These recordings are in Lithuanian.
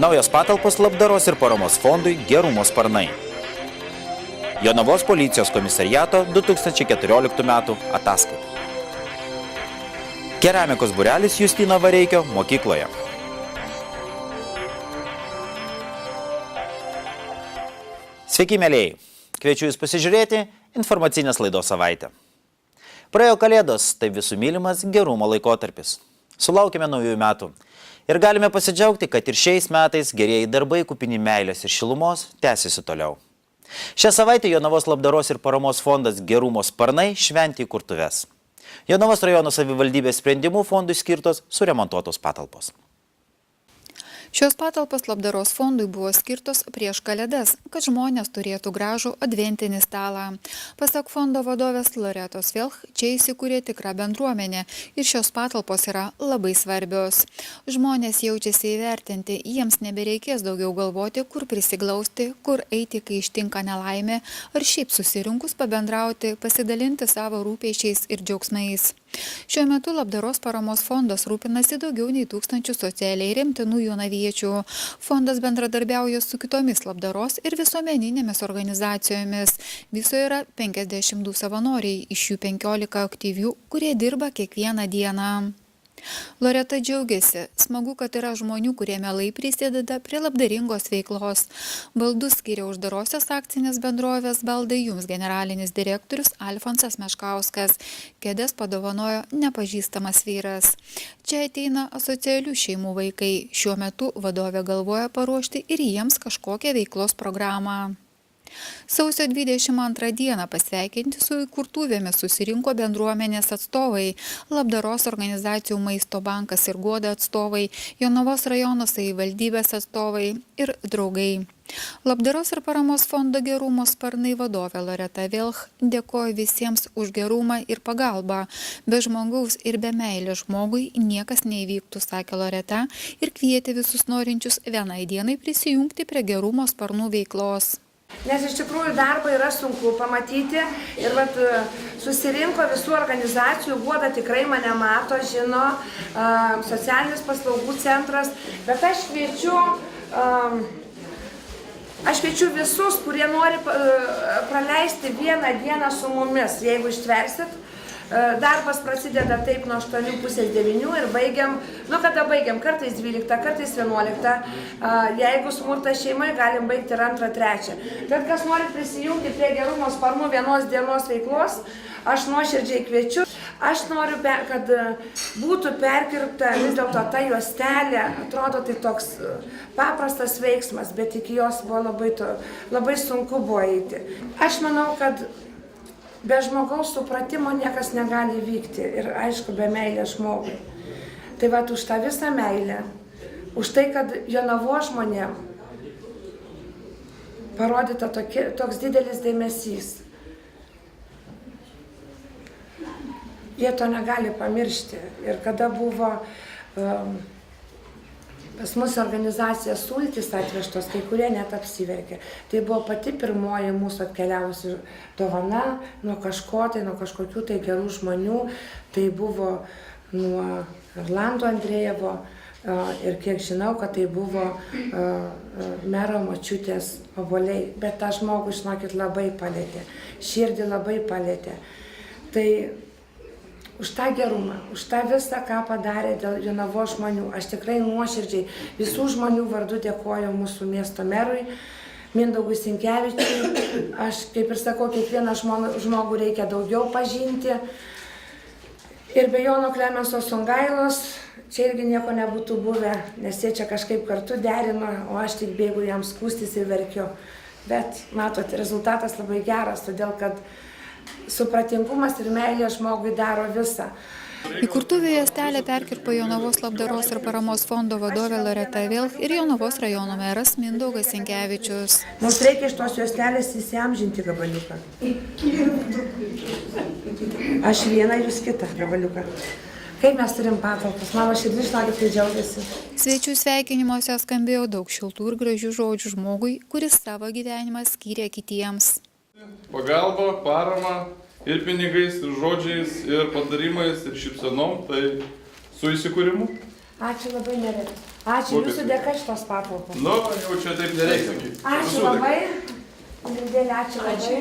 Naujos patalpos labdaros ir paramos fondui Gerumo sparnai. Jonavos policijos komisariato 2014 metų ataskaita. Keramikos būrelis Justino Vareikio mokykloje. Sveiki, mėlėjai! Kviečiu Jūs pasižiūrėti informacinės laidos savaitę. Praėjo Kalėdos, tai visų mylimas gerumo laikotarpis. Sulaukime naujųjų metų. Ir galime pasidžiaugti, kad ir šiais metais gerieji darbai kupini meilės ir šilumos tęsiasi toliau. Šią savaitę Jonavos labdaros ir paramos fondas Gerumo sparnai šventė įkurtuves. Jonavos rajono savivaldybės sprendimų fondui skirtos suremontuotos patalpos. Šios patalpos labdaros fondui buvo skirtos prieš Kalėdas, kad žmonės turėtų gražų adventinį stalą. Pasak fondo vadovės Loretos Vilch, čia įsikūrė tikra bendruomenė ir šios patalpos yra labai svarbios. Žmonės jaučiasi įvertinti, jiems nebereikės daugiau galvoti, kur prisiglausti, kur eiti, kai ištinka nelaimė, ar šiaip susirinkus pabendrauti, pasidalinti savo rūpesčiais ir džiaugsmais. Šiuo metu labdaros paramos fondas rūpinasi daugiau nei 1000 socialiai remtinų jonaviečių. Fondas bendradarbiauja su kitomis labdaros ir visuomeninėmis organizacijomis. Viso yra 52 savanoriai, iš jų 15 aktyvių, kurie dirba kiekvieną dieną. Loreta džiaugiasi, smagu, kad yra žmonių, kurie mielai prisideda prie labdaringos veiklos. Baldus skiria uždarosios akcinės bendrovės Baldai Jums generalinis direktorius Alfonsas Meškauskas. Kėdes padovanojo nepažįstamas vyras. Čia ateina asocialių šeimų vaikai. Šiuo metu vadovė galvoja paruošti ir jiems kažkokią veiklos programą. Sausio 22 dieną pasveikinti su įkurtuvėmis susirinko bendruomenės atstovai, labdaros organizacijų Maisto bankas ir Guoda atstovai, Jonavos rajono savivaldybės atstovai ir draugai. Labdaros ir paramos fondo Gerumo sparnai vadovė Loreta Vilch dėkoja visiems už gerumą ir pagalbą. Be žmogaus ir be meilės žmogui niekas neįvyktų, sakė Loreta, ir kvietė visus norinčius vienai dienai prisijungti prie Gerumo sparnų veiklos. Nes iš tikrųjų darbą yra sunku pamatyti ir susirinko visų organizacijų, Guoda tikrai mane mato, žino, socialinis paslaugų centras, bet aš kviečiu visus, kurie nori praleisti vieną dieną su mumis, jeigu ištversit. Darbas prasideda taip nuo 8:30 ir baigiam, kada baigiam, kartais 12, kartais 11, jeigu smurtas šeimai, galim baigti ir 2, 3. Bet kas nori prisijungti prie Gerumo sparnų vienos dienos veiklos, aš nuoširdžiai kviečiu. Aš noriu, kad būtų perkirpta vis dėlto ta juostelė, atrodo tai toks paprastas veiksmas, bet iki jos buvo labai sunku buvo eiti. Aš manau, kad be žmogaus supratimo niekas negali vykti ir aišku, be meilės žmogui. Tai už tą visą meilę, už tai, kad Jonavos žmonėm parodyta toks didelis dėmesys. Jie to negali pamiršti. Ir kada buvo pas mus organizacija sultys atvežtos, kai kurie net apsiverkė. Tai buvo pati pirmoji mūsų atkeliavusi dovana nuo kažkokių tai gerų žmonių. Tai buvo nuo Erlando Andrėjevo ir kiek žinau, kad tai buvo mero močiutės obuoliai. Bet tą žmogų, žinokit, labai palėtė. Širdį labai palėtė. Tai už tą gerumą, už tą visą, ką padarė dėl Jonavos žmonių. Aš tikrai nuoširdžiai visų žmonių vardu dėkoju mūsų miesto merui, Mindaugui Sinkevičiui. Aš, kaip ir sakau, kiekvieną žmogų reikia daugiau pažinti. Ir be Jono Klemenso Songailos čia irgi nieko nebūtų buvę, nes jie čia kažkaip kartu derino, o aš tik bėgu jam skūstis ir verkiu. Bet, matot, rezultatas labai geras, todėl kad supratingumas ir meilė žmogui daro visą. Įkurtuvė juostelę perkirpo Jonavos labdaros ir paramos fondo vadovė Loreta Vilch ir Jonavos rajono meras Mindaugas Sinkevičius. Mums reikia iš tos juostelės įsiamžinti gabaliuką. Aš vieną, jūs kitą gabaliuką. Kaip mes turim patalpas, mano širdis žinokit, tai džiaugiasi. Svečių sveikinimuose skambėjo daug šiltų ir gražių žodžių žmogui, kuris savo gyvenimą skyrė kitiems. Pagalba, parama ir pinigais, ir žodžiais, ir patarimais, ir šypsenom, tai su įsikūrimu. Ačiū labai, Nereta. Ačiū jūsų dėka šitos patalpos. Nu, jau čia taip nereikia sakyti. Ačiū labai. Dėlė, ačiū labai.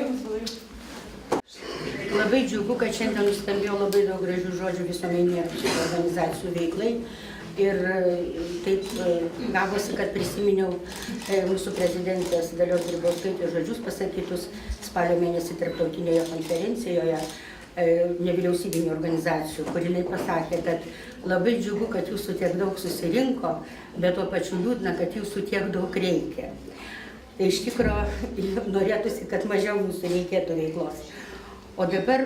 Labai džiugu, kad šiandien nuskambėjo labai daug gražių žodžių visuomeninių organizacijų veiklai. Ir taip gavosi, kad prisiminiau mūsų prezidentės Dalios Grybauskaitės žodžius pasakytus spalio mėnesį tarptautinėje konferencijoje nevyriausybinių organizacijų, kur jinai pasakė, kad labai džiugu, kad jūsų tiek daug susirinko, bet tuo pačiu liūdna, kad jūsų tiek daug reikia. Tai iš tikrųjų norėtųsi, kad mažiau mūsų reikėtų veiklos. O dabar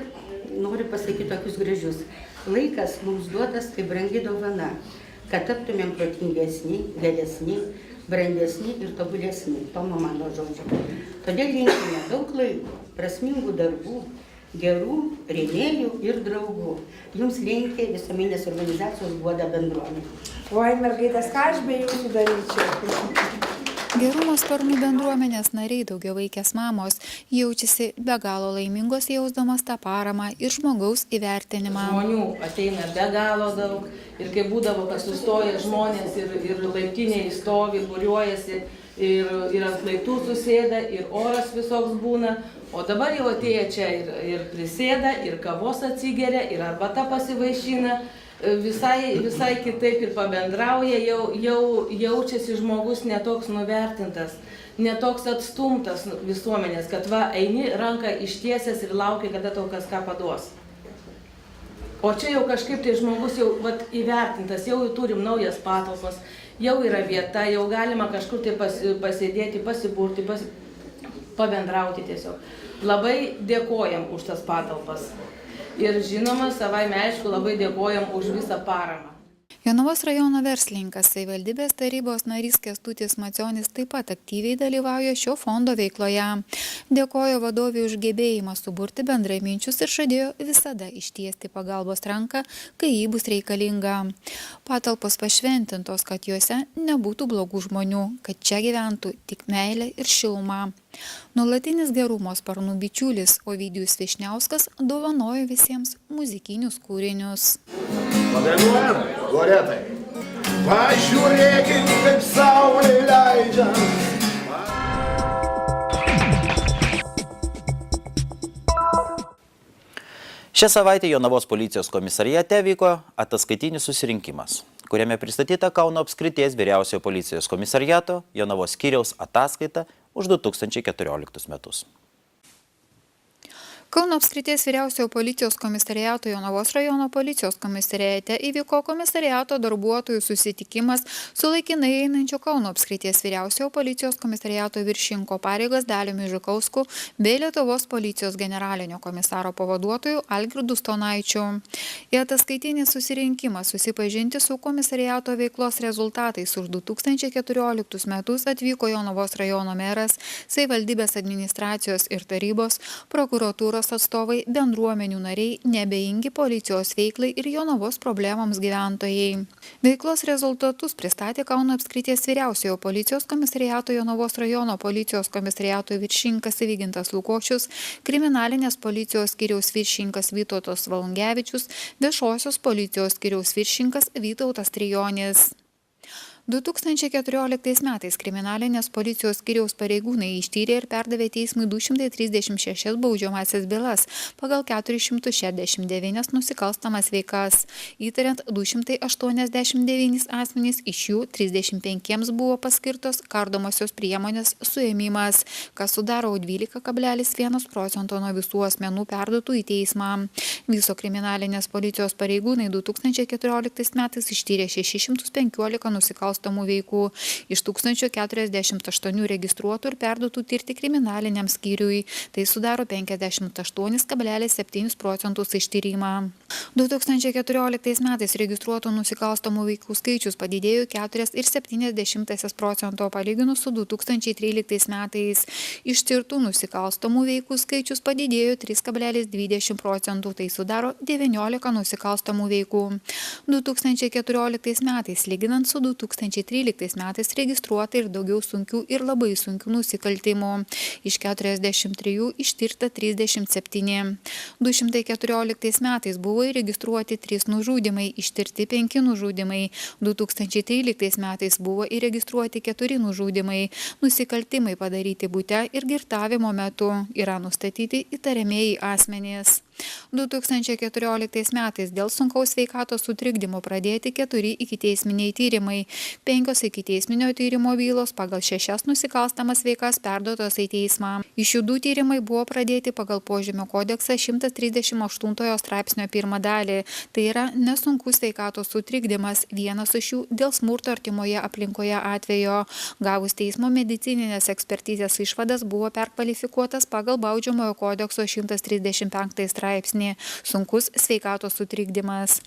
noriu pasakyti tokius gražius. Laikas mums duotas kaip brangi dovana, kad taptumėm protingesni, geresni, brandesni ir tobulesni. Tomo mano žodžiu. Todėl linkime daug laiko, prasmingų darbų, gerų rėmėjų ir draugų. Jums linki visuomeninės organizacijos Guoda bendruomenė. Oi, mergaitės, ką aš be jūsų daryčiau? Gerumo sparnų bendruomenės nariai, daugiavaikės mamos, jaučiasi be galo laimingos jausdamas tą paramą ir žmogaus įvertinimą. Žmonių ateina be galo daug ir kai būdavo, kad sustoja žmonės ir laiptinėje stovi, būriuojasi ir ant laiptų susėda ir oras visoks būna, o dabar jau atėję čia ir prisėda, ir kavos atsigeria, ir arbata pasivaišina. Visai kitaip ir pabendrauja, jau jaučiasi žmogus netoks nuvertintas, netoks atstumtas visuomenės, kad va, eini ranką ištiesęs ir laukia, kada tau kas ką paduos. O čia jau kažkaip tai žmogus jau įvertintas, jau turim naujas patalpas, jau yra vieta, jau galima kažkur tai pasėdėti, pasiburti, pabendrauti tiesiog. Labai dėkojam už tas patalpas. Ir žinoma, savaime aišku, labai dėkojam už visą paramą. Jonavos rajono verslininkas, savivaldybės tarybos narys Kęstutis Macionis taip pat aktyviai dalyvauja šio fondo veikloje. Dėkojo vadovui už gebėjimą suburti bendraminčius ir žadėjo visada ištiesti pagalbos ranką, kai jį bus reikalinga. Patalpos pašventintos, kad juose nebūtų blogų žmonių, kad čia gyventų tik meilė ir šiluma. Nuolatinis gerumo sparnų bičiulis Ovidijus Višniauskas dovanojo visiems muzikinius kūrinius. Padainuojam, Loretai. Pažiūrėkit, kaip saulė leidžia. Šią savaitę Jonavos policijos komisariate vyko ataskaitinis susirinkimas, kuriame pristatyta Kauno apskrities vyriausiojo policijos komisariato Jonavos skyriaus ataskaita už 2014 metus. Kauno apskrities vyriausiojo policijos komisariato Jonavos rajono policijos komisariate įvyko komisariato darbuotojų susitikimas su laikinai einančiu Kauno apskrities vyriausiojo policijos komisariato viršininko pareigas Daliumi Žukausku bei Lietuvos policijos generalinio komisaro pavaduotoju Algirdu Stonaičiu. Į ataskaitinį susirinkimą susipažinti su komisariato veiklos rezultatais už 2014 metus atvyko Jonavos rajono meras, savivaldybės administracijos ir tarybos, prokuratūros atstovai, bendruomenių nariai, nebeingi policijos veiklai ir Jonavos problemams gyventojai. Veiklos rezultatus pristatė Kauno apskrities vyriausiojo policijos komisariato Jonavos rajono policijos komisariato viršininkas Vygintas Lukošius, kriminalinės policijos skyriaus viršininkas Vytautas Valungevičius, viešosios policijos skyriaus viršininkas Vytautas Trijonis. 2014 metais kriminalinės policijos skyriaus pareigūnai ištyrė ir perdavė teismui 236 baudžiamąsias bylas pagal 469 nusikalstamas veikas, įtariant 289 asmenys, iš jų 35 buvo paskirtos kardomosios priemonės suėmimas, kas sudaro 12,1% nuo visų asmenų perduotų į teismą. Viso kriminalinės policijos pareigūnai 2014 metais ištyrė 615 nusikalstamų veikų, iš 1048 registruotų ir perduotų tirti kriminaliniam skyriui. Tai sudaro 58,7% ištyrimą. 2014 metais registruotų nusikalstamų veikų skaičius padidėjo 4,7% palyginus su 2013 metais. Ištirtų nusikalstamų veikų skaičius padidėjo 3,20%, tai sudaro 19 nusikalstamų veikų. 2014 metais, lyginant su 2013 2013 metais registruota ir daugiau sunkių ir labai sunkių nusikaltimų. Iš 43 ištirta 37. 214 metais buvo įregistruoti 3 nužudymai, ištirti 5 nužudymai. 2013 metais buvo įregistruoti 4 nužudymai. Nusikaltimai padaryti bute ir girtavimo metu yra nustatyti įtariamieji asmenys. 2014 metais dėl sunkaus sveikatos sutrikdymo pradėti 4 ikiteisminiai tyrimai, 5 ikiteisminio tyrimo bylos pagal 6 nusikalstamas veikas perduotos į teismą. Iš jų 2 tyrimai buvo pradėti pagal Požemio kodeksą 138 straipsnio 1 dalį, tai yra nesunkus sveikatos sutrikdymas, vienas iš jų dėl smurto artimoje aplinkoje atvejo. Gavus teismo medicininės ekspertizės išvadas buvo perkvalifikuotas pagal Baudžiamojo kodekso 135 straipsnį sunkus sveikatos sutrikdymas.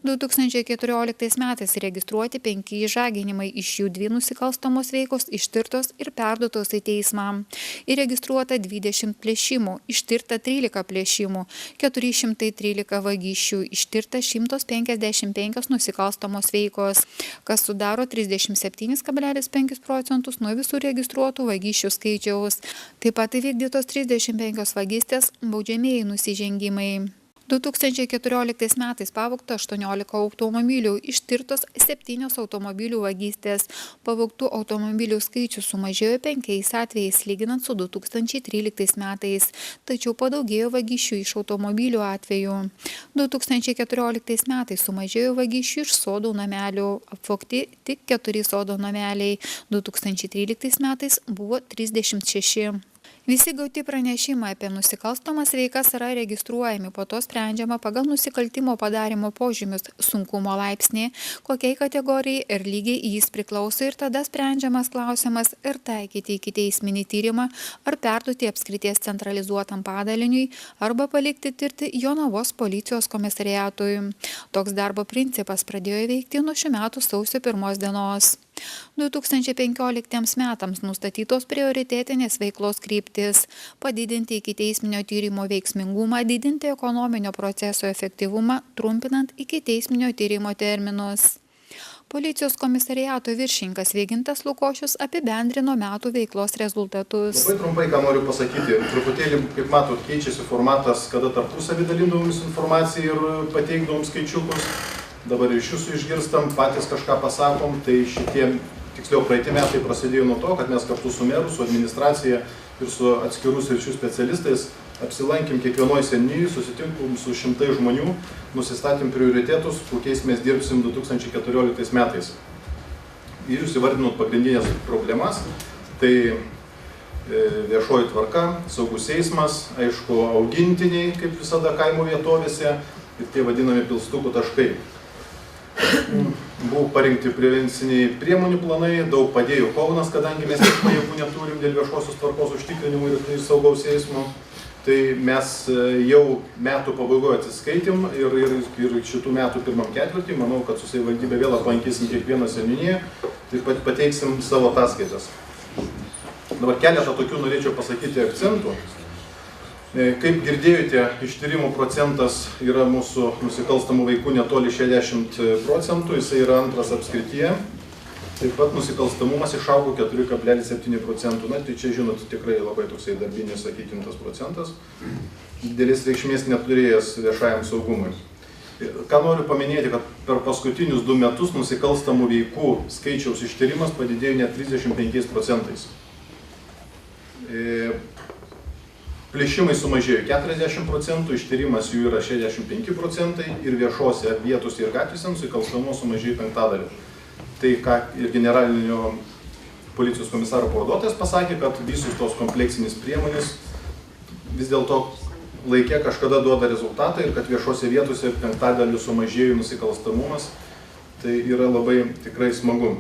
2014 metais registruoti 5 išžaginimai, iš jų 2 nusikalstamos veikos ištirtos ir perduotos į teismą. Įregistruota 20 plėšimų, ištirta 13 plėšimų, 413 vagysčių, ištirta 155 nusikalstamos veikos, kas sudaro 37,5% nuo visų registruotų vagysčių skaičiaus. Taip pat įvykdytos 35 vagystės baudžiamieji nusižengimai. 2014 metais pavogta 18 automobilių, ištirtos 7 automobilių vagystės. Pavogtų automobilių skaičius sumažėjo 5 atvejais lyginant su 2013 metais, tačiau padaugėjo vagysčių iš automobilių atvejų. 2014 metais sumažėjo vagysčių iš sodų namelių, apvogti tik 4 sodo nameliai, 2013 metais buvo 36. Visi gauti pranešimai apie nusikalstamas veikas yra registruojami, po to sprendžiama pagal nusikaltimo padarimo požymius, sunkumo laipsnį, kokiai kategorijai ir lygiai jis priklauso ir tada sprendžiamas klausimas ir taikyti ikiteisminį tyrimą ar perduoti apskrities centralizuotam padaliniui arba palikti tirti Jonavos policijos komisariatui. Toks darbo principas pradėjo veikti nuo šių metų sausio 1 dienos. 2015 metams nustatytos prioritetinės veiklos kryptis – padidinti ikiteisminio tyrimo veiksmingumą, didinti ekonominio proceso efektyvumą, trumpinant ikiteisminio tyrimo terminus. Policijos komisariato viršininkas Vygintas Lukošius apibendrino metų veiklos rezultatus. Labai trumpai, ką noriu pasakyti. Truputėlį, kaip matot, keičiasi formatas, kada tarpusavį dalindavom informaciją ir pateikdavom skaičiukus. Dabar iš jūsų išgirstam, patys kažką pasakom, tai šitie, tiksliau praeiti metai prasidėjo nuo to, kad mes kartu su meru, su administracija ir su atskirų sričių specialistais apsilankėm kiekvienoje seniūnijoje, susitinkom su 100 žmonių, nusistatėm prioritetus, kokiais mes dirbsim 2014 metais. Ir jūs įvardinot pagrindinės problemas, tai viešoji tvarka, saugus eismas, aišku, augintiniai, kaip visada kaimo vietovėse, ir tie vadinami pilstukų taškai. Buvo parinkti prevenciniai priemonių planai, daug padėjo Kaunas, kadangi mes tiek pajėgų neturim dėl viešosios tvarkos užtikrinimų ir saugaus eismo. Tai mes jau metų pabaigoje atsiskaitėm ir šitų metų pirmam ketvirtį, manau, kad su savivaldybė vėl aplankysim kiekvieną seniūniją, taip pat pateiksim savo ataskaitas. Dabar keletą tokių norėčiau pasakyti akcentų. Kaip girdėjote, ištyrimų procentas yra mūsų nusikalstamų veikų netoli 60%, jisai yra antras apskrityje. Taip pat nusikalstamumas išaugo 4,7%. Na, tai čia, žinot, tikrai labai toksai darbinis, sakykime, tas procentas. Didelės reikšmės neturėjęs viešajam saugumui. Ką noriu paminėti, kad per paskutinius 2 metus nusikalstamų veikų skaičiaus ištyrimas padidėjo net 35%. Plėšimai sumažėjo 40%, ištyrimas jų yra 65% ir viešose vietose ir gatvėse nusikalstamumo sumažėjo 5%. Tai ką ir generalinio policijos komisaro pavaduotojas pasakė, kad visus tos kompleksinės priemonės vis dėlto laikė kažkada duoda rezultatą ir kad viešose vietose 5% sumažėjo nusikalstamumas. Tai yra labai tikrai smagu.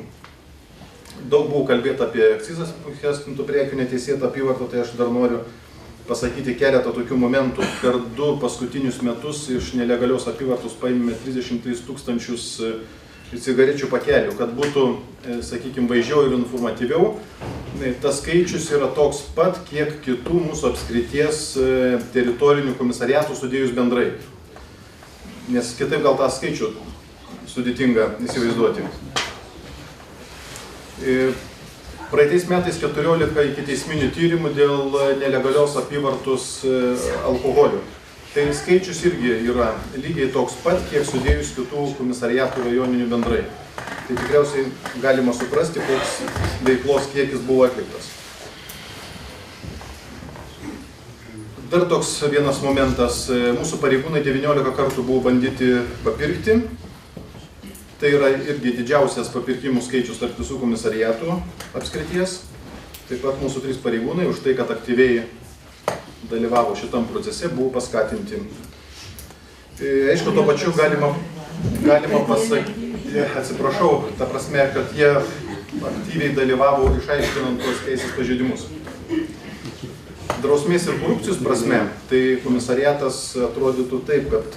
Daug buvo kalbėta apie akcizas, prekių neteisėtą apyvartą, tai aš dar noriu pasakyti keletą tokių momentų. Per 2 paskutinius metus iš nelegalios apyvartos paėmėme 33 000 cigarečių pakelių. Kad būtų, sakykime, vaizdžiau ir informatyviau, tas skaičius yra toks pat, kiek kitų mūsų apskrities teritorinių komisariatų sudėjus bendrai. Nes kitaip gal tą skaičių sudėtinga įsivaizduoti. Praeitais metais 14 ikiteisminių tyrimų dėl nelegalios apyvartos alkoholiu. Tai skaičius irgi yra lygiai toks pat, kiek sudėjus kitų komisariatų rajoninių bendrai. Tai tikriausiai galima suprasti, koks veiklos kiekis buvo atliktas. Dar toks vienas momentas. Mūsų pareigūnai 19 kartų buvo bandyti papirkti. Tai yra irgi didžiausias papirkimų skaičius tarp visų komisariatų apskrities. Taip pat mūsų 3 pareigūnai už tai, kad aktyviai dalyvavo šitam procese, buvo paskatinti. Aišku, to pačiu galima pasakyti, atsiprašau, ta prasme, kad jie aktyviai dalyvavo išaiškinant tos teisės pažeidimus. Drausmės ir korupcijos prasme, tai komisariatas atrodytų taip, kad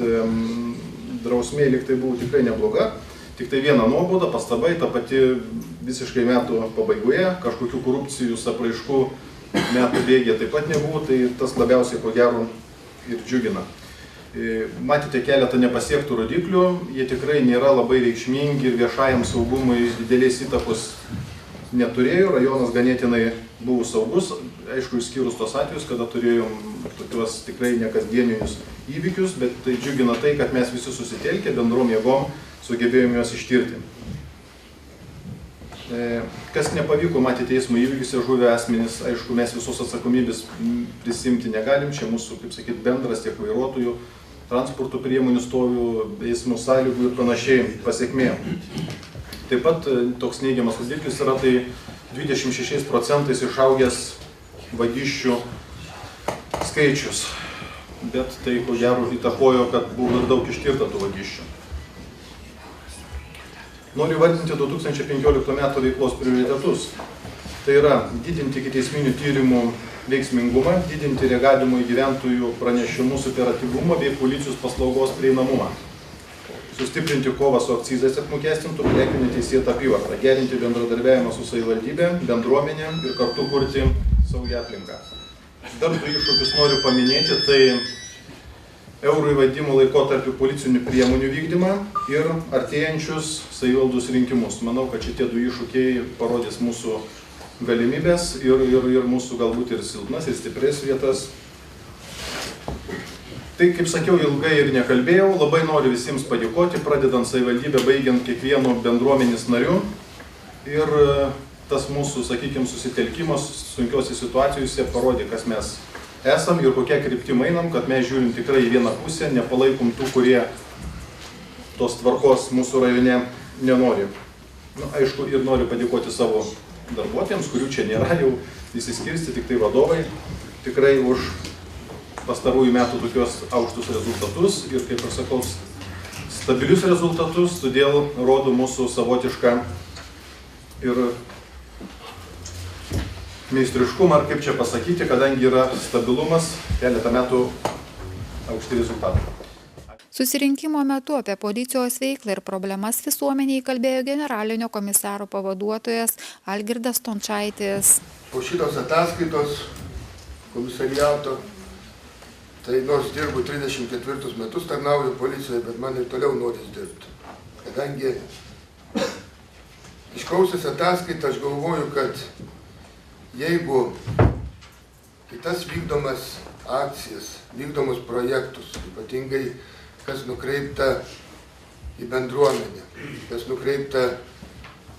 drausmė lyg tai buvo tikrai nebloga. Tik tai viena nuobauda, pastabai, ta pati visiškai metų pabaigoje, kažkokių korupcijų apraiškų metų bėgė taip pat nebuvo, tai tas labiausiai ko gero ir džiugina. Matėte keletą nepasiektų rodiklių, jie tikrai nėra labai reikšmingi ir viešajam saugumui didelės įtakos neturėjo, rajonas ganėtinai buvo saugus, aišku, išskyrus tos atvejus, kada turėjom tokios tikrai nekasdieninius įvykius, bet tai džiugina tai, kad mes visi susitelkę bendrom jėgom sugebėjome juos ištirti. Kas nepavyko, matėte eismo įvykiuose žuvę asmenys, aišku, mes visos atsakomybės prisimti negalim, čia mūsų, kaip sakyti, bendras tiek vairuotojų, transporto priemonių stovių, eismo sąlygų ir panašiai pasiekmė. Taip pat toks neigiamas rodiklis yra tai 26% išaugęs vagysčių skaičius, bet tai ko gero įtakojo, kad buvo ir daug ištirta tų vagysčių. Noriu vardinti 2015 metų veiklos prioritetus. Tai yra didinti ikiteisminių tyrimų veiksmingumą, didinti reagavimo į gyventojų pranešimus operatyvumą bei policijos paslaugos prieinamumą. Sustiprinti kovą su akcizais apmokestintų prekių neteisėtą apyvartą, gerinti bendradarbiavimą su savivaldybė, bendruomenė ir kartu kurti saugią aplinką. Dar 2 iššūkius noriu paminėti, tai eurų įvedimo laikotarpių policinių priemonių vykdymą ir artėjančius savivaldos rinkimus. Manau, kad šitie 2 iššūkiai parodys mūsų galimybės ir mūsų galbūt ir silpnas, ir stiprias vietas. Tai, kaip sakiau, ilgai ir nekalbėjau, labai noriu visiems padėkoti, pradedant savivaldybę, baigiant kiekvienu bendruomenės nariu. Ir tas mūsų, sakykime, susitelkimas sunkiose situacijose parodė, kas mes esam ir kokia kryptim einam, kad mes žiūrim tikrai į vieną pusę, nepalaikom tų, kurie tos tvarkos mūsų rajone nenori. Aišku, ir noriu padėkoti savo darbuotojams, kurių čia nėra jau įsiskirsti, tik tai vadovai, tikrai už pastarųjų metų tokios aukštus rezultatus ir, kaip aš sakau, stabilius rezultatus, todėl rodo mūsų savotišką ir meistriškumą, ar kaip čia pasakyti, kadangi yra stabilumas, keletą metų aukšti rezultatai. Susirinkimo metu apie policijos veiklą ir problemas visuomeniai kalbėjo generalinio komisaro pavaduotojas Algirdas Stončaitis. Po šitos ataskaitos komisariato, tai nors dirbu 34 metus, tarnauju policijoje, bet man ir toliau noris dirbti. Kadangi išklausęs ataskaitą, aš galvoju, kad jeigu kitas vykdomas akcijas, vykdomus projektus, ypatingai kas nukreipta į bendruomenę, kas nukreipta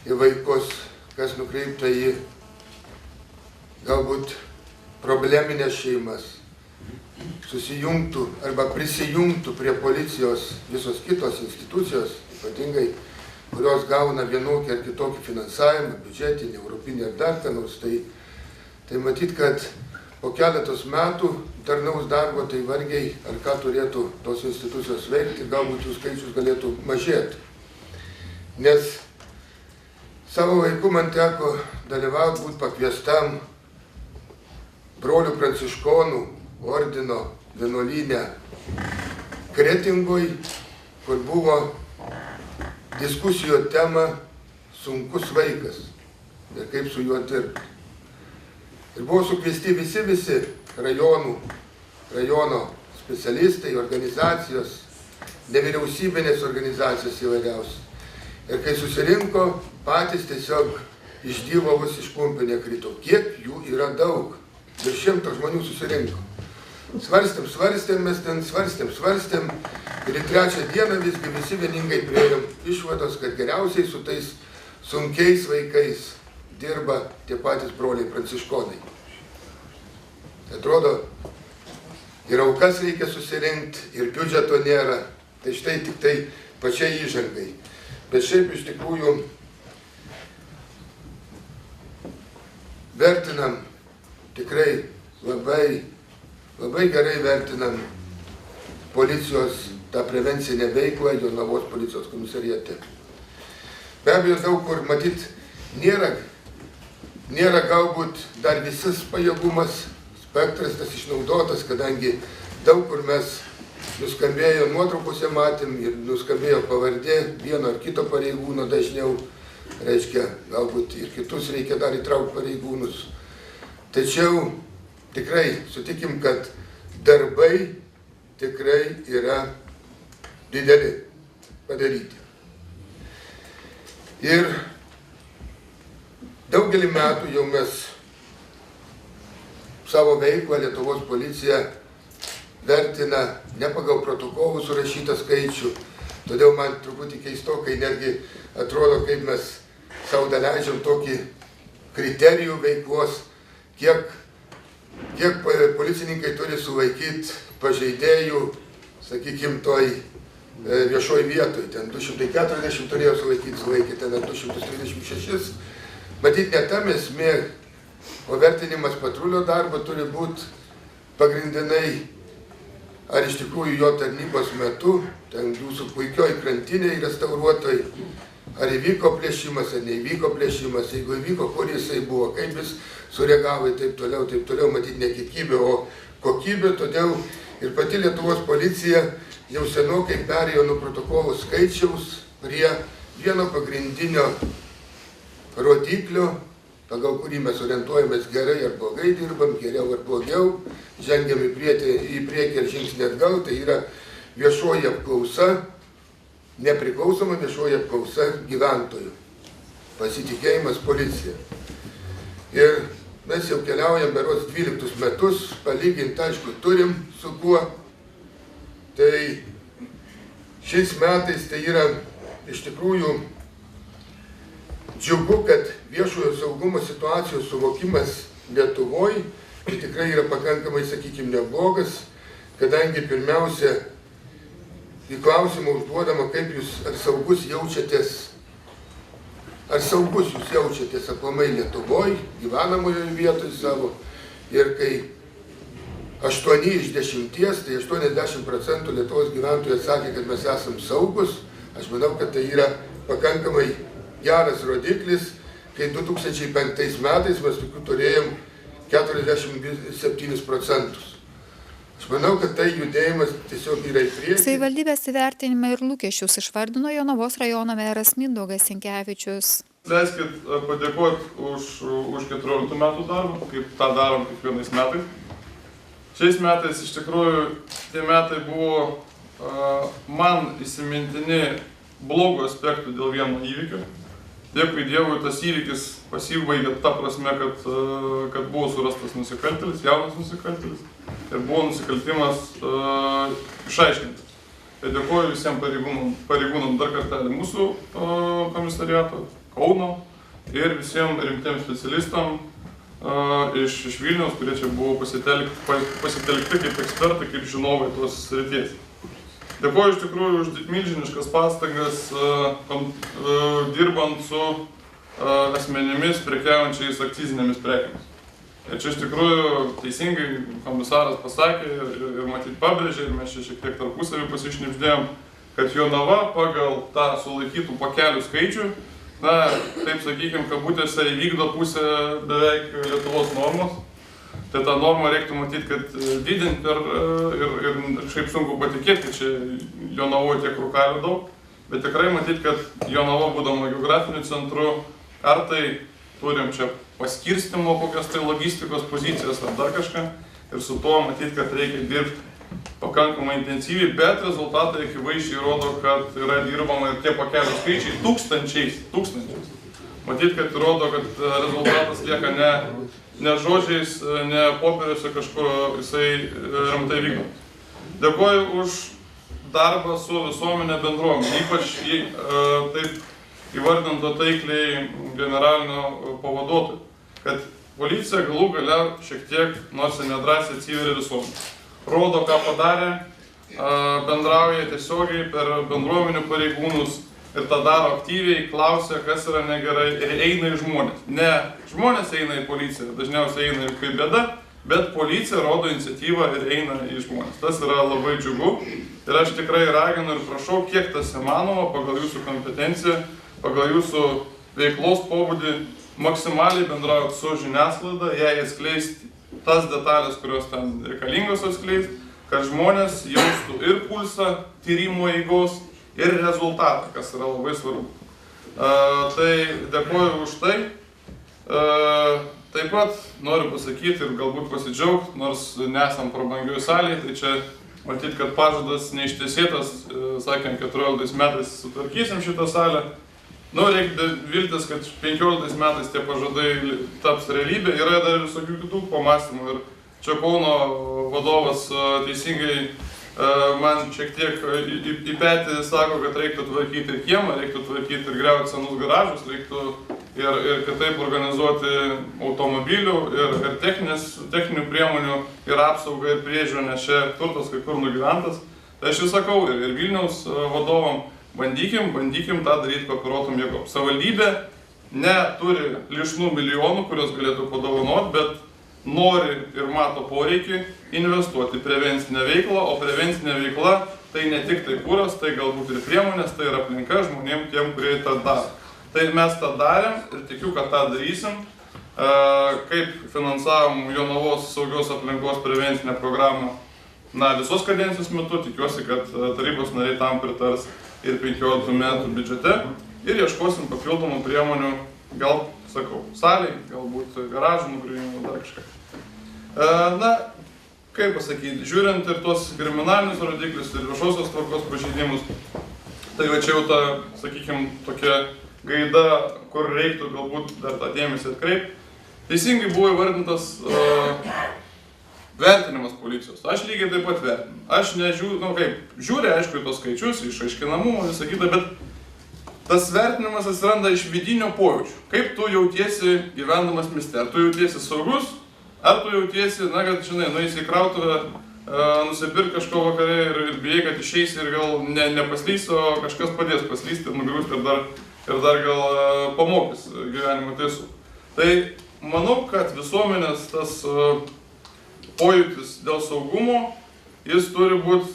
į vaikus, kas nukreipta į galbūt probleminės šeimas, susijungtų arba prisijungtų prie policijos visos kitos institucijos, ypatingai kurios gauna vienokį ar kitokį finansavimą, biudžetinį, europinį ar dar ką nors, tai matyt, kad po keletos metų darnaus darbo tai vargiai ar ką turėtų tos institucijos veikti, galbūt jų skaičius galėtų mažėti. Nes savo laiku man teko dalyvauti, būti pakviestam brolių pranciškonų ordino vienuolyne Kretingoj, kur buvo diskusijų tema sunkus vaikas ir kaip su juo dirbti. Ir buvo sukviesti visi rajono specialistai, organizacijos, nevyriausybinės organizacijos įvairiausios. Ir kai susirinko, patys tiesiog iš Dyvovos iš Pumpio nekrito. Kiek jų yra daug? Virš 100 žmonių susirinko. Svarstėm, mes ten svarstėm. Ir į 3 dieną visgi visi vieningai priėjom išvados, kad geriausiai su tais sunkiais vaikais dirba tie patys broliai pranciškonai. Atrodo, ir aukas reikia susirinkti, ir biudžeto nėra. Tai štai tik tai pačiai įžangai. Bet šiaip iš tikrųjų vertinam, tikrai labai gerai vertinam policijos tą prevencinę veiklą Jonavos policijos komisariate. Be abejo, daug kur matyt nėra galbūt dar visas pajėgumas, spektras tas išnaudotas, kadangi daug kur mes nuskambėjo nuotraukose matėm ir nuskambėjo pavardė vieno ar kito pareigūno dažniau, reiškia, galbūt ir kitus reikia dar įtraukti pareigūnus. Tačiau tikrai sutikim, kad darbai tikrai yra dideli padaryti. Ir daugelį metų jau mes savo veiklą Lietuvos policija vertina ne pagal protokolų surašytą skaičių, todėl man truputį keistokai netgi atrodo, kaip mes savo daleidžiam tokį kriterijų veiklos, kiek policininkai turi sulaikyti pažeidėjų, sakykime, toj viešoj vietoj. Ten 240 turėjo sulaikyti, ten 236. Matyt, ne tam esmė, o vertinimas patrulio darbo turi būti pagrindinai, ar iš tikrųjų jo tarnybos metu, ten jūsų puikioj krantiniai restauruotoj, ar įvyko plėšimas, ar neįvyko plėšimas, jeigu įvyko, kur jisai buvo, kaip jis sureagavo ir taip toliau, matyt, ne kiekybė, o kokybė, todėl ir pati Lietuvos policija jau senokai perėjo nuo protokolų skaičiaus prie vieno pagrindinio rodiklio, pagal kurį mes orientuojamės gerai ar blogai dirbam, geriau ar blogiau, žengiam į priekį ar žingsnį atgal, tai yra viešoji apklausa, nepriklausoma viešoji apklausa gyventojų, pasitikėjimas policija. Ir mes jau keliaujam berods 12 metus, palyginti, aišku, turim su kuo. Tai šiais metais tai yra iš tikrųjų džiugu, kad viešojo saugumo situacijos suvokimas Lietuvoje tai tikrai yra pakankamai, sakykime, neblogas, kadangi pirmiausia į klausimą užduodama, kaip jūs ar saugus jaučiatės aplamai Lietuvoje, gyvenamoje vietoje savo. Ir kai 8 iš 10, tai 80% Lietuvos gyventojų atsakė, kad mes esam saugus, aš manau, kad tai yra pakankamai geras rodiklis, kai 2005 metais mes tokių turėjom 47%. Aš manau, kad tai judėjimas tiesiog yra į priekį. Savivaldybės įvertinimą ir lūkesčius išvardino Jonavos rajono meras Mindaugas Sinkevičius. Leiskit padėkoti už 14 metų darbą, kaip tą darom kiekvienais metais. Šiais metais iš tikrųjų tie metai buvo man įsimintini blogų aspektų dėl vieno įvykio. Dėkui Dievui, tas įvykis pasibaigė ta prasme, kad buvo surastas nusikaltėlis, jaunas nusikaltėlis ir buvo nusikaltimas išaiškintas. Tai dėkuoju visiems pareigūnam dar kartelį mūsų komisariato, Kauno ir visiems rimtiems specialistam iš Vilniaus, kurie čia buvo pasitelkti kaip ekspertai, kaip žinovai tos srities. Dėkuoju iš tikrųjų už milžiniškas pastangas dirbant su asmenimis prekiaujančiais akcizinėmis prekėmis. Ir čia iš tikrųjų teisingai komisaras pasakė ir matyt pabrėžė, ir mes čia šiek tiek tarpusavį pasišnibždėjom, kad Jonava pagal tą sulaikytų pakelių skaičių, na, taip sakykime, kabutėse įvykdo pusę beveik Lietuvos normos. Tai tą normą reiktų matyti, kad didinti ir šiaip sunku patikėti, kad čia Jonavoje tiek rūkalių daug, bet tikrai matyti, kad Jonava būdama geografiniu centru, ar tai turim čia paskirstimo kokias tai logistikos pozicijas ar dar kažką, ir su tuo matyti, kad reikia dirbti pakankamai intensyviai, bet rezultatai akivaizdžiai rodo, kad yra dirbama ir tie pakelių skaičiai tūkstančiais. matyt, kad įrodo, kad rezultatas lieka ne žodžiais, ne popieriuose kažkur jisai rimtai vykdomas. Dėkoju už darbą su visuomenė bendruomenė, ypač taip įvardinto taikliai generalinio pavaduotojo, kad policija galų gale šiek tiek, nors ir nedrąsiai, atsiveria visuomenė. Rodo, ką padarė, bendrauja tiesiogiai per bendruomenių pareigūnus ir tą daro aktyviai, klausia, kas yra negerai ir eina į žmonės. Ne žmonės eina į policiją, dažniausiai eina ir kaip bėda, bet policija rodo iniciatyvą ir eina į žmonės. Tas yra labai džiugu ir aš tikrai raginu ir prašau, kiek tas įmanoma, pagal jūsų kompetenciją, pagal jūsų veiklos pobūdį, maksimaliai bendraujant su žiniasklaida, jai atskleisti tas detalės, kurios ten reikalingos atskleisti, kad žmonės jaustų ir pulsą tyrimo eigos, ir rezultatą, kas yra labai svarbu. Tai dėkoju už tai. Taip pat noriu pasakyti ir galbūt pasidžiaugti, nors nesam prabangioj salėje, tai čia matyt, kad pažadas neištesėtas, sakėm, 14 metais sutvarkysim šitą salę. Reikia viltis, kad 15 metais tie pažadai taps realybė. Yra dar visokių kitų pamąstymų ir čia Kauno vadovas teisingai man šiek tiek į petį sako, kad reiktų tvarkyti ir kiemą, reiktų tvarkyti ir griauti senus garažus, reiktų ir kitaip organizuoti automobilių ir techninių priemonių ir apsaugą ir priežiūrą, nes čia turtas kai kur nugyventas. Tai aš jau sakau ir Vilniaus vadovam, bandykim tą daryti kooperuotom jėgom. Savivaldybė neturi lišnų milijonų, kurios galėtų padovanoti, bet nori ir mato poreikį investuoti į prevencinę veiklą, o prevencinė veikla tai ne tik tai kuras, tai galbūt ir priemonės, tai ir aplinka žmonėm tiem, kurie tą daro. Tai mes tą darėm ir tikiu, kad tą darysim. Kaip finansavom Jonavos saugios aplinkos prevencinę programą visos kadencijos metu, tikiuosi, kad tarybos nariai tam pritars ir 15 metų biudžete ir ieškosim papildomų priemonių, gal, sakau, saliai, galbūt garažų nugriuvimų, dar kažką. Kaip pasakyti, žiūrint ir tuos kriminalinius rodiklius ir viešosios tvarkos pažeidimus, tai va čia jau ta, sakykime, tokia gaida, kur reiktų galbūt dar tą dėmesį atkreipti. Teisingai buvo įvardintas vertinimas policijos. Aš lygiai taip pat vertinu. Aš nežiūriu, žiūri, aišku, į tos skaičius, iš aiškinamumų, visą kitą, bet tas vertinimas atsiranda iš vidinio pojūčio. Kaip tu jautiesi gyvendamas mieste? Ar tu jautiesi saugus? Ar tu jautiesi, kad, žinai, nueisi į krautuvę, nusipirk kažko vakare ir bijai, kad išeisi ir gal nepaslys, o kažkas padės paslysti ir nugriūsti ir dar gal pamokys gyvenimo tiesų. Tai manau, kad visuomenės tas pojūtis dėl saugumo, jis turi būti,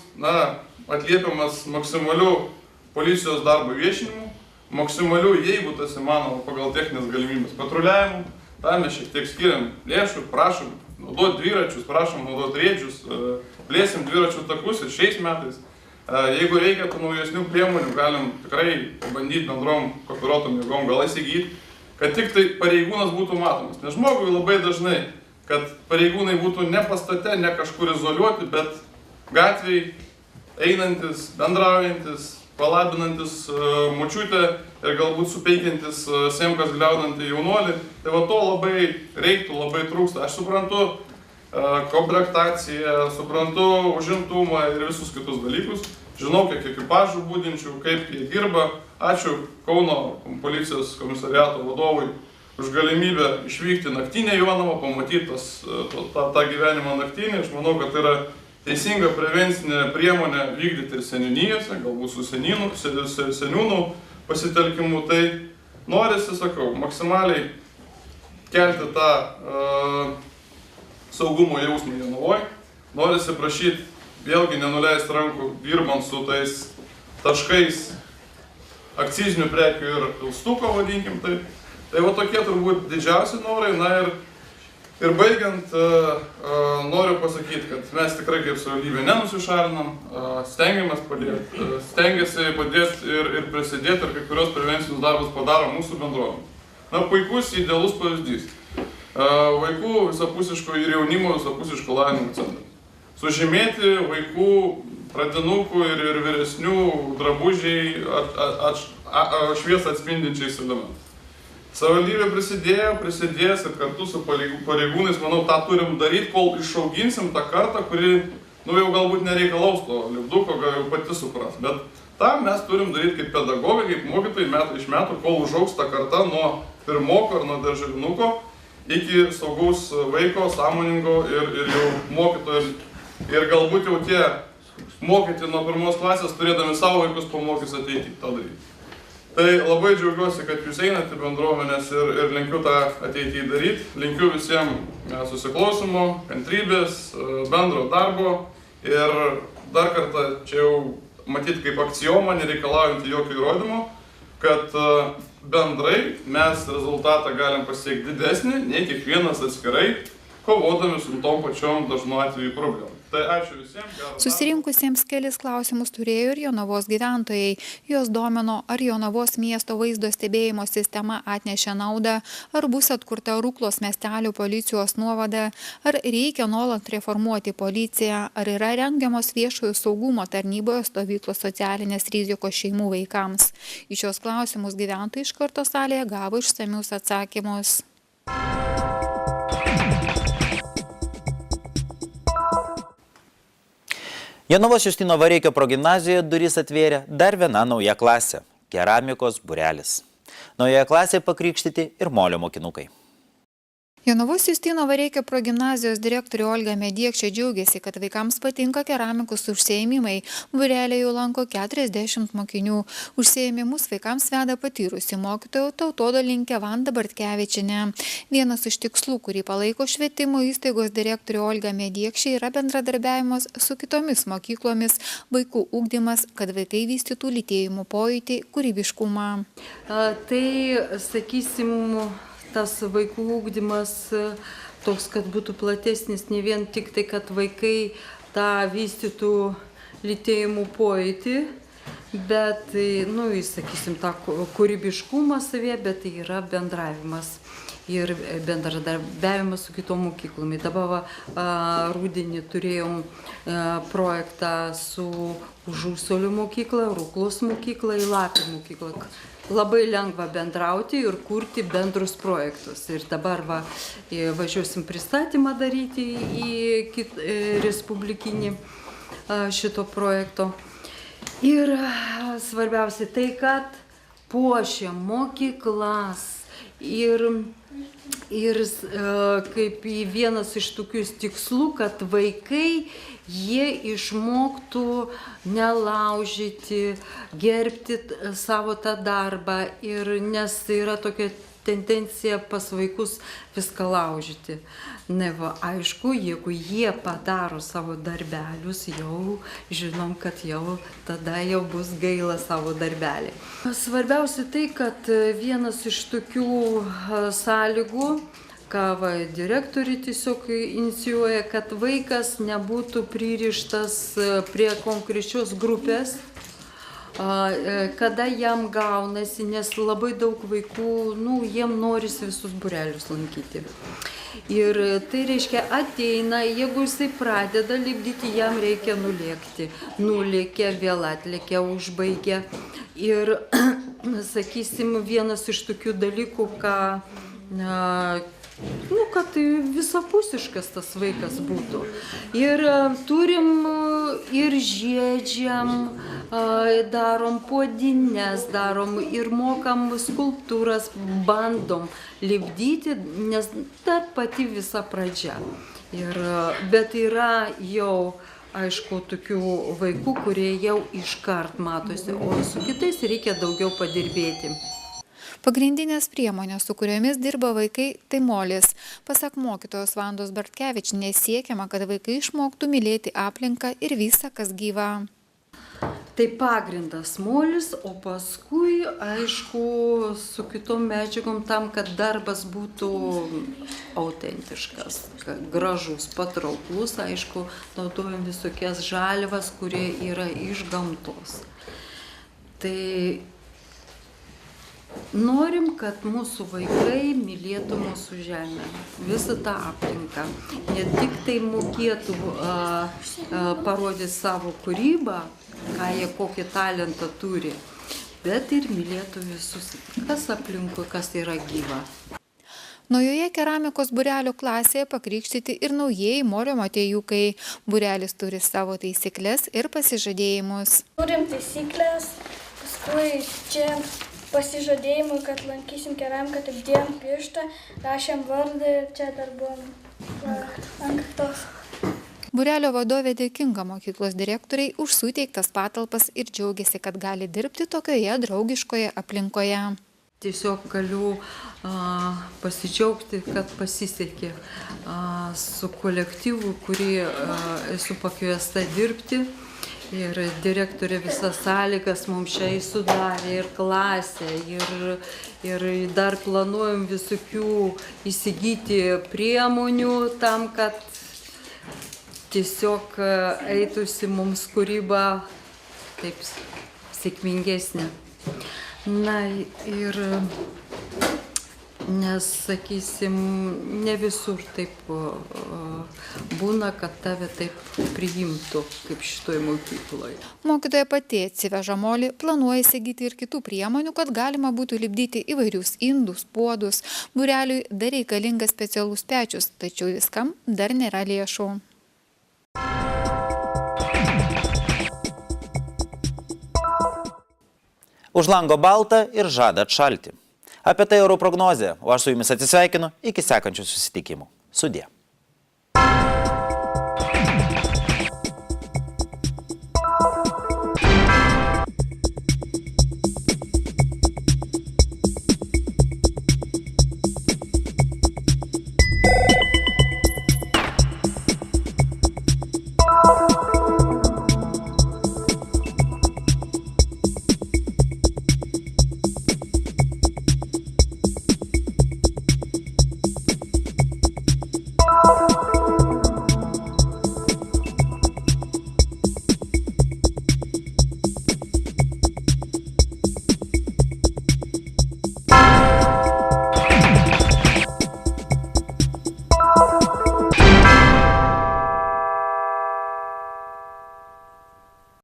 atliepiamas maksimaliu policijos darbo viešinimu, maksimaliu, jeigu tas įmanoma, pagal techninės galimybės patruliavimu. Tam mes šiek tiek skiriam lėšų, prašom naudoti dviračius, prašom naudoti riedžius, plėsim dviračių takus ir šiais metais. Jeigu reikia tų naujesnių priemonių, galim tikrai bandyti bendrom kooperuotom jėgom, gal įsigyti, kad tik tai pareigūnas būtų matomas. Nes žmogui labai dažnai, kad pareigūnai būtų ne pastate, ne kažkur izoliuoti, bet gatvėj einantis, bendraujantis, palabinantis močiutę ir galbūt supeikiantis semkas gliaudantį jaunuolį. Tai va to labai reiktų, labai trūksta. Aš suprantu komplektaciją, suprantu užimtumą ir visus kitus dalykus. Žinau, kiek ekipažų būdinčių, kaip jie dirba. Ačiū Kauno policijos komisariato vadovui už galimybę išvykti naktinę Jonavą, pamatyti tą gyvenimą naktinį. Aš manau, kad tai yra teisinga prevencinė priemonė vykdyti ir seniūnijose, galbūt su seniūnų pasitelkimu. Tai norisi, sakau, maksimaliai kelti tą saugumo jausmą Jonavoje. Norisi prašyti vėlgi nenuleisti rankų, dirbant su tais taškais akcizinių prekių ir pilstuko, vadinkim tai. Tai va tokie turbūt didžiausi norai. Ir baigiant, noriu pasakyti, kad mes tikrai kaip savivaldybė nenusišalinam, stengiasi padėti ir prisidėti, ir kai kurios prevencinius darbus padaro mūsų bendruomenė. Puikus, idealus pavyzdys. Vaikų visapusiško ir jaunimo visapusiško lavinimo centras. Sužymėti vaikų, pradinukų ir vyresnių drabužiai šviesą atspindinčiais elementais. Savivaldybė prisidės ir kartu su pareigūnais, manau, tą turim daryti, kol išauginsim tą kartą, kuri, jau galbūt nereikalaus to lipduko, gal jau pati supras. Bet tą mes turim daryti kaip pedagogai, kaip mokytojai metai iš metų, kol užaugs ta karta nuo pirmoko ar nuo darželinuko iki saugaus vaiko, sąmoningo ir jau mokytojo. Ir galbūt jau tie mokyti nuo pirmos klasės, turėdami savo vaikus, pamokys ateiti tą daryti. Tai labai džiaugiuosi, kad jūs einate bendruomenės ir linkiu tą ateityje daryti. Linkiu visiems susiklausimo, kantrybės, bendro darbo ir dar kartą čia jau matyti kaip aksiomą, nereikalaujantį jokio įrodymo, kad bendrai mes rezultatą galim pasiekti didesnį, nei kiekvienas atskirai, kovodami su tom pačiom dažnu atveju problemom. Tai ačiū visiems. Susirinkusiems kelis klausimus turėjo ir Jonavos gyventojai. Jos domino, ar Jonavos miesto vaizdo stebėjimo sistema atnešė naudą, ar bus atkurta Ruklos miestelio policijos nuovada, ar reikia nuolat reformuoti policiją, ar yra rengiamos viešojo saugumo tarnyboje stovyklos socialinės rizikos šeimų vaikams. Į šios klausimus gyventojai iš karto salėje gavo išsamius atsakymus. Jonavos Justino Vareikio progimnazijoje duris atvėrė dar viena nauja klasė – keramikos būrelis. Naujoje klasėje pakrikštyti ir molio mokinukai. Jonavos Justino Vareikio progimnazijos direktorė Olga Mediekšė džiaugiasi, kad vaikams patinka keramikos užsiėmimai. Būrelė jau lanko 40 mokinių. Užsiėmimus vaikams veda patyrusi mokytoja tautodolininkė Vanda Bartkevičienė. Vienas iš tikslų, kurį palaiko švietimo įstaigos direktorė Olga Mediekšė, yra bendradarbiavimas su kitomis mokyklomis, vaikų ugdymas, kad vaikai vystytų lytėjimo pojūtį, kūrybiškumą. Tai, sakysim, tas vaikų ūkdymas toks, kad būtų platesnis, ne vien tik tai, kad vaikai tą vystytų lytėjimų pojūtį, bet, sakysim, tą kūrybiškumą savyje, bet tai yra bendravimas ir bendradarbiavimas su kitom mokyklom. Dabar rudenį turėjom projektą su Užusolio mokykla, Ruklos mokykla, Lapė mokykla. Labai lengva bendrauti ir kurti bendrus projektus. Ir dabar važiuosim pristatymą daryti į respublikinį šito projekto. Ir svarbiausia tai, kad puošia mokyklas ir kaip vienas iš tokių tikslų, kad vaikai jie išmoktų nelaužyti, gerbti savo tą darbą, nes yra tokia tendencija pas vaikus viską laužyti. Aišku, jeigu jie padaro savo darbelius, jau žinom, kad jau tada jau bus gaila savo darbelį. Svarbiausia tai, kad vienas iš tokių sąlygų, ką direktoriai tiesiog inicijuoja, kad vaikas nebūtų pririštas prie konkrečios grupės, kada jam gaunasi, nes labai daug vaikų, jiem norisi visus būrelius lankyti. Ir tai reiškia, ateina, jeigu jisai pradeda lipdyti, jam reikia nulėkti. Nulėkė, vėl atlėkė, užbaigė. Ir, sakysim, vienas iš tokių dalykų, kad visapusiškas tas vaikas būtų. Ir turim ir žiedžiam, darom puodines, darom ir mokam skulptūras, bandom lipdyti, nes dar pati visa pradžia. Bet yra jau, aišku, tokių vaikų, kurie jau iškart matosi, o su kitais reikia daugiau padirbėti. Pagrindinės priemonės, su kuriomis dirba vaikai, tai molis. Pasak mokytojos Vandos Bartkevičienės, siekiama, kad vaikai išmoktų mylėti aplinką ir visą, kas gyva. Tai pagrindas molis, o paskui, aišku, su kitom medžiagom tam, kad darbas būtų autentiškas, gražus, patrauklus, aišku, naudojam visokias žaliavas, kurie yra iš gamtos. Tai norim, kad mūsų vaikai mylėtų mūsų žemę, visą tą aplinką. Ne tik tai mokėtų parodyti savo kūrybą, kokį talentą turi, bet ir mylėtų visus, kas aplinkui, kas yra gyva. Naujoje keramikos būrelio klasėje pakrikštyti ir naujieji Morio Matėjukai. Būrelis turi savo taisyklės ir pasižadėjimus. Turim taisyklės, paskui čia pasižadėjimui, kad lankysim keramiką, taip dėjom pirštą, rašėm vardą ir čia dar buvom ant kaktos. Būrelio vadovė dėkinga mokyklos direktoriai už suteiktas patalpas ir džiaugiasi, kad gali dirbti tokioje draugiškoje aplinkoje. Tiesiog galiu pasidžiaugti, kad pasisekė su kolektyvu, kurį esu pakviesta dirbti. Ir direktorė visas sąlygas mums čia sudarė ir klasę, ir dar planuojam visokių įsigyti priemonių tam, kad tiesiog eitųsi mums kūryba taip sėkmingesnė. Na ir, nes, sakysim, ne visur taip būna, kad tave taip priimtų, kaip šitoje mokykloje. Mokytoja pati atsiveža molį, planuoja įsigyti ir kitų priemonių, kad galima būtų lipdyti įvairius indus, puodus. Būreliui dar reikalingas specialus pečius, tačiau viskam dar nėra lėšų. Už lango balta ir žada atšalti. Apie tai orų prognozė, o aš su jumis atsisveikinu iki sekančių susitikimų. Sudie.